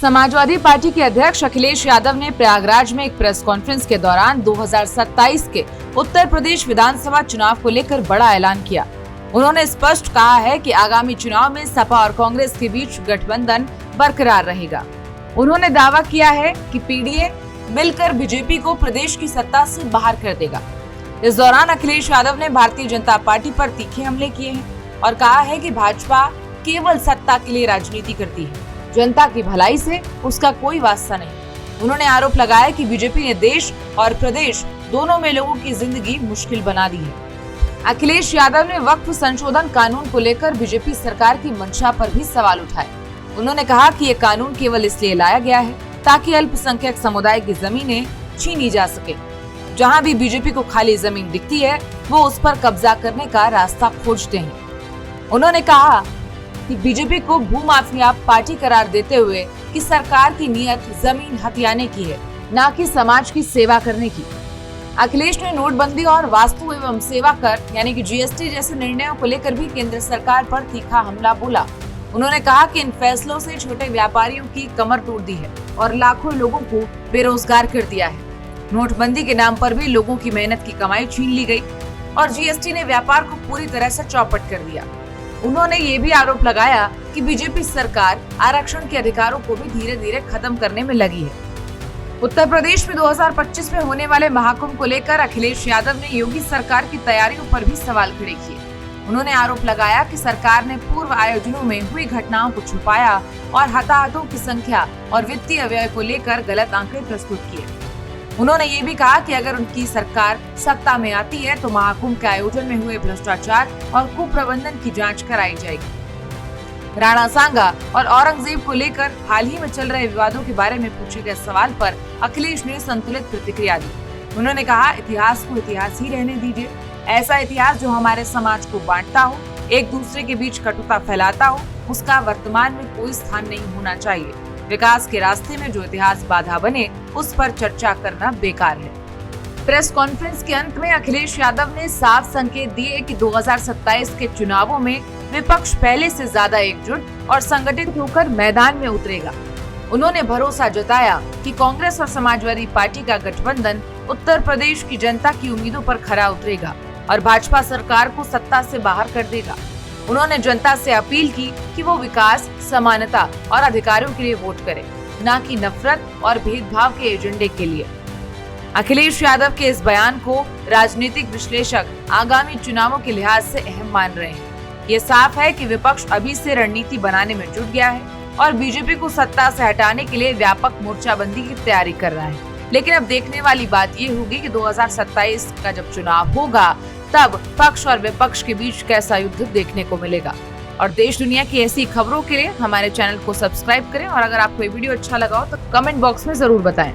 Samajwadi party के अध्यक्ष अखिलेश यादव ने प्रयागराज में एक प्रेस कॉन्फ्रेंस के दौरान 2027 के उत्तर प्रदेश विधानसभा चुनाव को लेकर बड़ा ऐलान किया। उन्होंने स्पष्ट कहा है कि आगामी चुनाव में सपा और कांग्रेस के बीच गठबंधन बरकरार रहेगा। उन्होंने दावा किया है कि पीडीए मिलकर बीजेपी को प्रदेश की सत्ता से बाहर कर देगा। इस दौरान अखिलेश यादव ने भारतीय जनता पार्टी पर तीखे हमले किए हैं और कहा है कि भाजपा केवल सत्ता के लिए राजनीति करती है, जनता की भलाई से उसका कोई वास्ता नहीं। उन्होंने आरोप लगाया कि बीजेपी ने देश और प्रदेश दोनों में लोगों की जिंदगी मुश्किल बना दी है। अखिलेश यादव ने वक्फ संशोधन कानून को लेकर बीजेपी सरकार की मंशा पर भी सवाल उठाए। उन्होंने कहा कि ये कानून केवल इसलिए लाया गया है ताकि अल्पसंख्यक समुदाय की जमीनें छीनी जा सके। जहां भी बीजेपी को खाली जमीन दिखती है वो उस पर कब्जा करने का रास्ता खोजते हैं। उन्होंने कहा कि बीजेपी को भूमाफिया पार्टी करार देते हुए कि सरकार की नीयत जमीन हथियाने की है, न कि समाज की सेवा करने की। अखिलेश ने नोटबंदी और वास्तु एवं सेवा कर यानी कि जीएसटी जैसे निर्णयों को लेकर भी केंद्र सरकार पर तीखा हमला बोला। उन्होंने कहा कि इन फैसलों से छोटे व्यापारियों की कमर तोड़ दी है और लाखों लोगों को बेरोजगार कर दिया है। नोटबंदी के नाम पर भी लोगों की मेहनत की कमाई छीन ली गई और जीएसटी ने व्यापार को पूरी तरह से चौपट कर दिया। उन्होंने ये भी आरोप लगाया कि बीजेपी सरकार आरक्षण के अधिकारों को भी धीरे धीरे खत्म करने में लगी है। उत्तर प्रदेश में 2025 में होने वाले महाकुंभ को लेकर अखिलेश यादव ने योगी सरकार की तैयारियों पर भी सवाल खड़े किए। उन्होंने आरोप लगाया कि सरकार ने पूर्व आयोजनों में हुई घटनाओं को छुपाया और हताहतों की संख्या और वित्तीय व्यय को लेकर गलत आंकड़े प्रस्तुत किए। उन्होंने ये भी कहा कि अगर उनकी सरकार सत्ता में आती है तो महाकुंभ के आयोजन में हुए भ्रष्टाचार और कुप्रबंधन की जांच कराई जाएगी। राणा सांगा और औरंगजेब को लेकर हाल ही में चल रहे विवादों के बारे में पूछे गए सवाल पर अखिलेश ने संतुलित प्रतिक्रिया दी। उन्होंने कहा, इतिहास को इतिहास ही रहने दीजिए। ऐसा इतिहास जो हमारे समाज को बांटता हो, एक दूसरे के बीच कटुता फैलाता हो, उसका वर्तमान में कोई स्थान नहीं होना चाहिए। विकास के रास्ते में जो इतिहास बाधा बने उस पर चर्चा करना बेकार है। प्रेस कॉन्फ्रेंस के अंत में अखिलेश यादव ने साफ संकेत दिए कि 2027 के चुनावों में विपक्ष पहले से ज्यादा एकजुट और संगठित होकर मैदान में उतरेगा। उन्होंने भरोसा जताया कि कांग्रेस और समाजवादी पार्टी का गठबंधन उत्तर प्रदेश की जनता की उम्मीदों पर खरा उतरेगा और भाजपा सरकार को सत्ता से बाहर कर देगा। उन्होंने जनता से अपील की कि वो विकास, समानता और अधिकारों के लिए वोट करे, न कि नफरत और भेदभाव के एजेंडे के लिए। अखिलेश यादव के इस बयान को राजनीतिक विश्लेषक आगामी चुनावों के लिहाज से अहम मान रहे हैं। ये साफ है कि विपक्ष अभी से रणनीति बनाने में जुट गया है और बीजेपी को सत्ता से हटाने के लिए व्यापक मोर्चाबंदी की तैयारी कर रहा है। लेकिन अब देखने वाली बात ये होगी कि 2027 का जब चुनाव होगा तब पक्ष और विपक्ष के बीच कैसा युद्ध देखने को मिलेगा। और देश दुनिया की ऐसी खबरों के लिए हमारे चैनल को सब्सक्राइब करें और अगर आपको ये वीडियो अच्छा लगा हो तो कमेंट बॉक्स में जरूर बताएं।